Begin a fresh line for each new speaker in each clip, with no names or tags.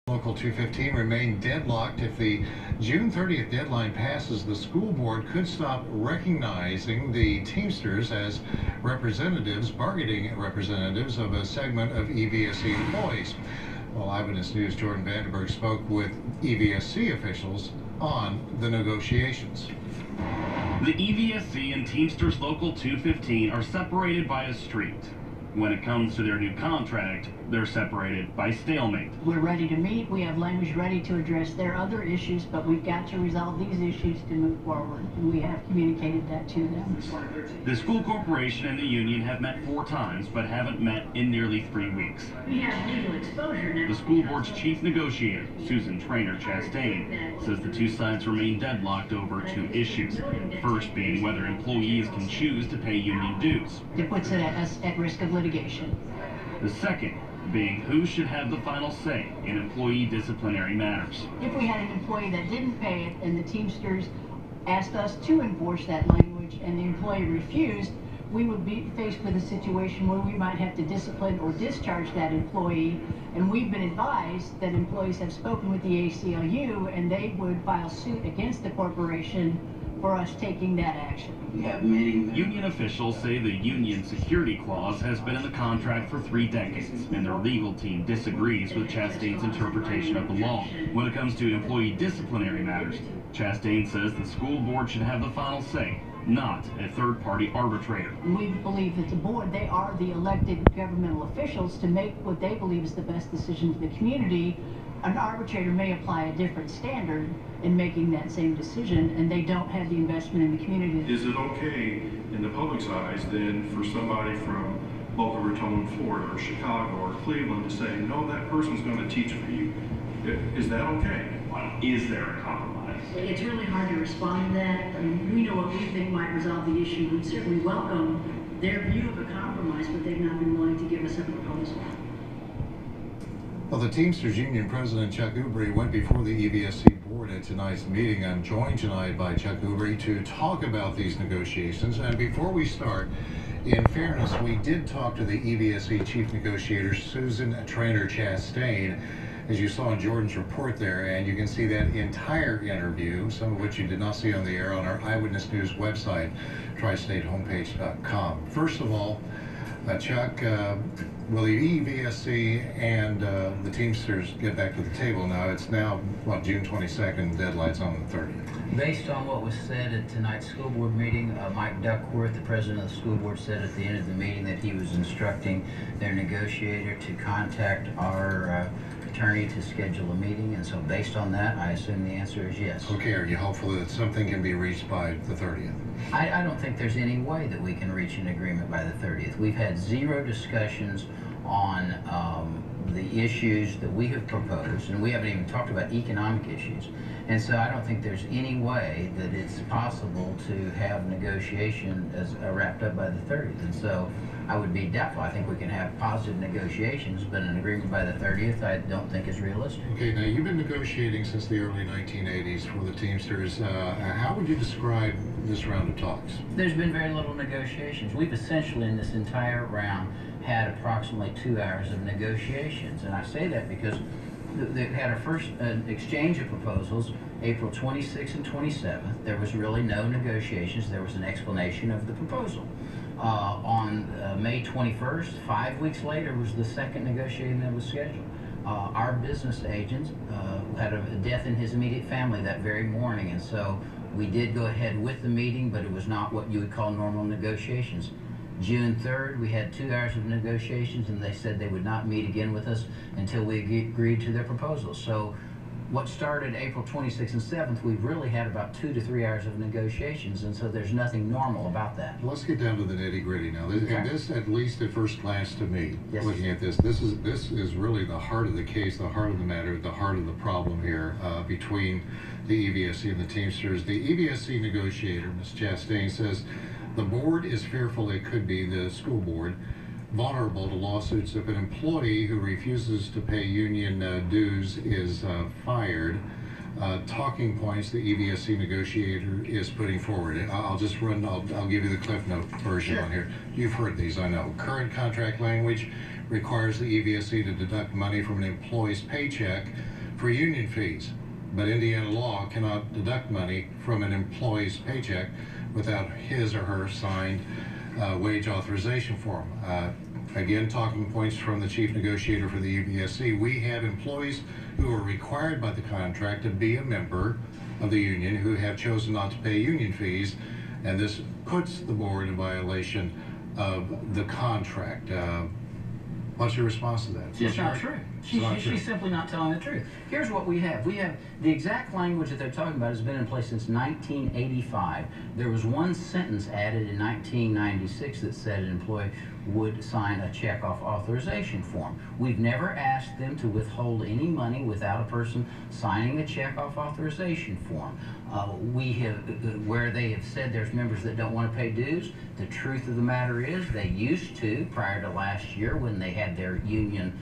Local 215 remain deadlocked. If the June 30th deadline passes, the school board could stop recognizing the Teamsters as representatives, bargaining representatives of a segment of EVSC employees. Well, Eyewitness News' Jordan Vandenberg spoke with EVSC officials on the negotiations.
The EVSC and Teamsters Local 215 are separated by a street. When it comes to their new contract, they're separated by stalemate.
We're ready to meet. We have language ready to address their other issues, but we've got to resolve these issues to move forward, and we have communicated that to them.
The school corporation and the union have met 4 times, but haven't met in nearly 3 weeks.
We have legal exposure now.
The school board's chief negotiator, Susan Traynor-Chastain, says the two sides remain deadlocked over 2 issues. First being whether employees can choose to pay union dues.
It puts it at risk of litigation.
The second being who should have the final say in employee disciplinary matters.
If we had an employee that didn't pay it and the Teamsters asked us to enforce that language and the employee refused, we would be faced with a situation where we might have to discipline or discharge that employee. And we've been advised that employees have spoken with the ACLU and they would file suit against the corporation for us taking that action.
Union officials say the union security clause has been in the contract for 3 decades, and their legal team disagrees with Chastain's interpretation of the law. When it comes to employee disciplinary matters, Chastain says the school board should have the final say, not a third-party arbitrator.
We believe that the board, they are the elected governmental officials to make what they believe is the best decision for the community. An arbitrator may apply a different standard in making that same decision, and they don't have the investment in the community.
Is it okay in the public's eyes then for somebody from Boca Raton, Florida, or Chicago, or Cleveland to say, no, that person's going to teach for you? Is that okay?
Is there a compromise?
It's really hard to respond to that. I mean, we know what we think might resolve the issue. We certainly welcome their view of a compromise, but they've not been willing to give us a proposal.
Well, the Teamsters Union President Chuck Whobrey went before the EVSC board at tonight's meeting. I'm joined tonight by Chuck Whobrey to talk about these negotiations. And before we start, in fairness, we did talk to the EVSC chief negotiator, Susan Traynor-Chastain, as you saw in Jordan's report there, and you can see that entire interview, some of which you did not see on the air, on our Eyewitness News website, tristatehomepage.com. First of all, Chuck, will the EVSC and the Teamsters get back to the table now? It's now, what, June 22nd, deadline's on the 30th.
Based on what was said at tonight's school board meeting, Mike Duckworth, the president of the school board, said at the end of the meeting that he was instructing their negotiator to contact our attorney to schedule a meeting, and so based on that, I assume the answer is yes.
Okay, are you hopeful that something can be reached by the 30th?
I don't think there's any way that we can reach an agreement by the 30th. We've had 0 discussions on the issues that we have proposed, and we haven't even talked about economic issues. And so I don't think there's any way that it's possible to have negotiation as wrapped up by the 30th. And so I would be doubtful. I think we can have positive negotiations, but an agreement by the 30th I don't think is realistic.
Okay, now you've been negotiating since the early 1980s for the Teamsters. How would you describe this round of talks?
There's been very little negotiations. We've essentially, in this entire round, had approximately 2 hours of negotiations. And I say that because they had our first exchange of proposals April 26th and 27th. There was really no negotiations. There was an explanation of the proposal. On May 21st, 5 weeks later, was the second negotiating that was scheduled. Our business agent had a death in his immediate family that very morning, and so we did go ahead with the meeting, but it was not what you would call normal negotiations. June 3rd, we had 2 hours of negotiations, and they said they would not meet again with us until we agreed to their proposals. So what started April 26th and 7th, we've really had about 2 to 3 hours of negotiations, and so there's nothing normal about that.
Let's get down to the nitty-gritty now.
Okay.
And this, at least at first glance to me,
yes,
looking at this is really the heart of the case, the heart of the matter, the heart of the problem here between the EVSC and the Teamsters. The EVSC negotiator, Ms. Chastain, says the board is fearful it could be, the school board, vulnerable to lawsuits if an employee who refuses to pay union dues is fired. Talking points the EVSC negotiator is putting forward. I'll give you the Cliff Note version on here. You've heard these, I know. Current contract language requires the EVSC to deduct money from an employee's paycheck for union fees, but Indiana law cannot deduct money from an employee's paycheck without his or her signed wage authorization form. Again, talking points from the chief negotiator for the EVSC. We have employees who are required by the contract to be a member of the union who have chosen not to pay union fees, and this puts the board in violation of the contract. What's your response to that?
It's not true. She's simply not telling the truth. Here's what we have. We have the exact language that they're talking about has been in place since 1985. There was one sentence added in 1996 that said an employee would sign a check-off authorization form. We've never asked them to withhold any money without a person signing a check-off authorization form. We have, where they have said there's members that don't want to pay dues, the truth of the matter is they used to prior to last year when they had their union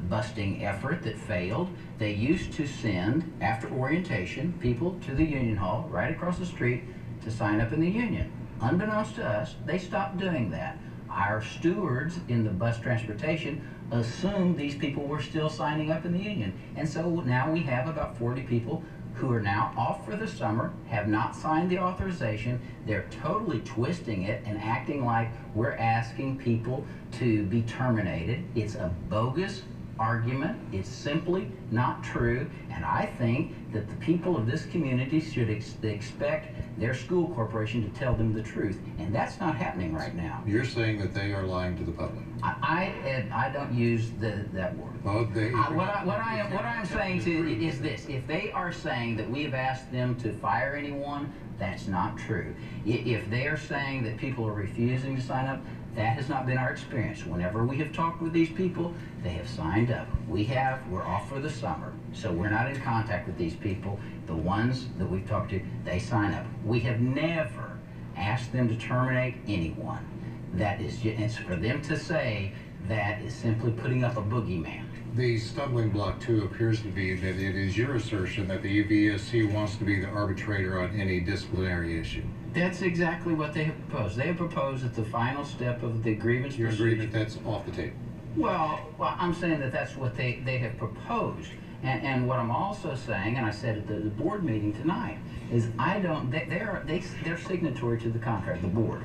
busting effort that failed. They used to send, after orientation, people to the union hall right across the street to sign up in the union. Unbeknownst to us, they stopped doing that. Our stewards in the bus transportation assumed these people were still signing up in the union. And so now we have about 40 people who are now off for the summer, have not signed the authorization. They're totally twisting it and acting like we're asking people to be terminated. It's a bogus argument. It's simply not true. And I think that the people of this community should expect their school corporation to tell them the truth. And that's not happening right now.
You're saying that they are lying to the public.
I don't use that word.
Well,
What I am saying to you is this: if they are saying that we have asked them to fire anyone, that's not true. If they are saying that people are refusing to sign up, that has not been our experience. Whenever we have talked with these people, they have signed up. We're off for the summer, so we're not in contact with these people. The ones that we've talked to, they sign up. We have never asked them to terminate anyone. That is, it's for them to say that is simply putting up a boogeyman.
The stumbling block, too, appears to be that it is your assertion that the EVSC wants to be the arbitrator on any disciplinary issue.
That's exactly what they have proposed. They have proposed at the final step of the grievance
Your
procedure.
agreement, that's off the table.
Well, I'm saying that that's what they have proposed. And what I'm also saying, and I said at the board meeting tonight, is they're signatory to the contract, the board.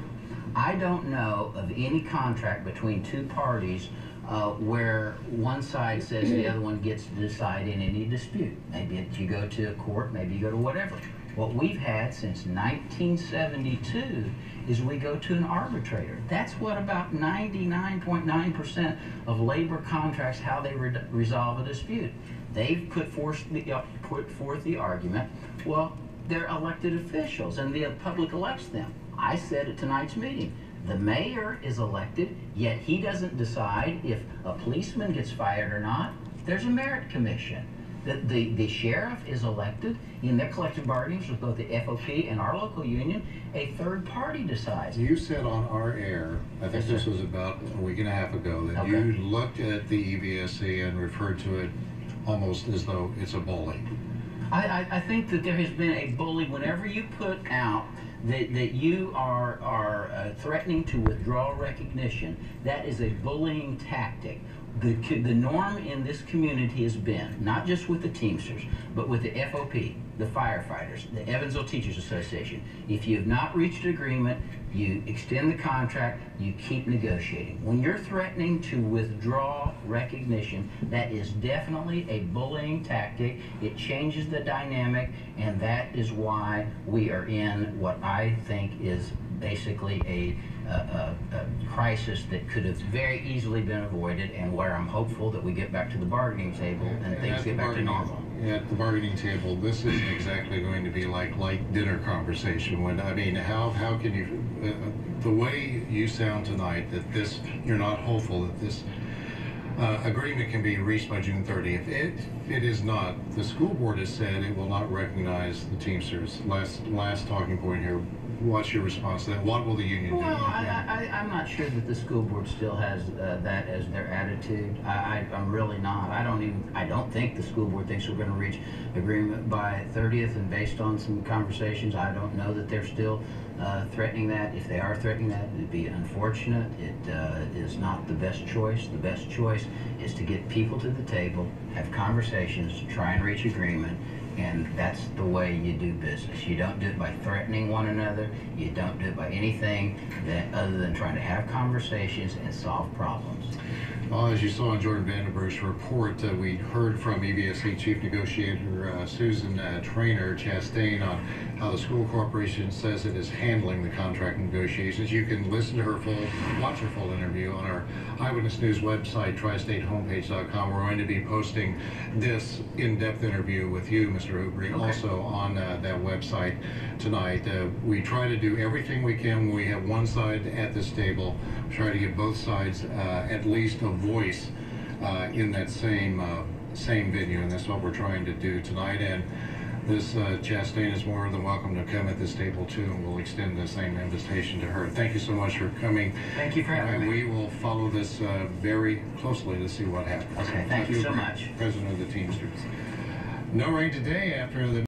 I don't know of any contract between two parties where one side says the other one gets to decide in any dispute. Maybe you go to a court, maybe you go to whatever. What we've had since 1972 is we go to an arbitrator. That's what about 99.9% of labor contracts, how they resolve a dispute. They've put forth the argument, well, they're elected officials and the public elects them. I said at tonight's meeting, the mayor is elected, yet he doesn't decide if a policeman gets fired or not. There's a merit commission. The sheriff is elected in their collective bargainings with both the FOP and our local union. A third party decides.
You said on our air, I think this was about a week and a half ago, that you looked at the EVSC and referred to it almost as though it's a bully.
I think that there has been a bully whenever you put out that you are threatening to withdraw recognition. That is a bullying tactic. The norm in this community has been, not just with the Teamsters, but with the FOP, the firefighters, the Evansville Teachers Association. If you have not reached an agreement, you extend the contract, you keep negotiating. When you're threatening to withdraw recognition, that is definitely a bullying tactic. It changes the dynamic, and that is why we are in what I think is basically a crisis that could have very easily been avoided, and where I'm hopeful that we get back to the bargaining table and things get back to normal.
At the bargaining table, this isn't exactly going to be like light dinner conversation. When I mean, how can you, the way you sound tonight, that this, you're not hopeful that this agreement can be reached by June 30th. It is not. The school board has said it will not recognize the Teamsters. Last talking point here. what's your response to that? What will the union do?
Well, I'm not sure that the school board still has that as their attitude. I'm really not. I don't think the school board thinks we're going to reach agreement by 30th, and based on some conversations, I don't know that they're still threatening that. If they are threatening that, it'd be unfortunate. It is not the best choice. The best choice is to get people to the table, have conversations, try and reach agreement, and that's the way you do business. You don't do it by threatening one another. You don't do it by anything other than trying to have conversations and solve problems.
Well, as you saw in Jordan Vandenberg's report, we heard from Evsc Chief Negotiator Susan Traynor Chastain on how the school corporation says it is handling the contract negotiations. You can listen to her watch her full interview on our Eyewitness News website, tristatehomepage.com. We're going to be posting this in-depth interview with you, Mr. Whobrey, also on that website tonight. We try to do everything we can when we have one side at this table. Try to give both sides at least a voice in that same venue, and that's what we're trying to do tonight. And this Chastain is more than welcome to come at this table too, and we'll extend the same invitation to her. Thank you so much for coming.
Thank you for having me.
We will follow this very closely to see what happens.
Okay, thank you so much.
President of the Teamsters. No rain today after the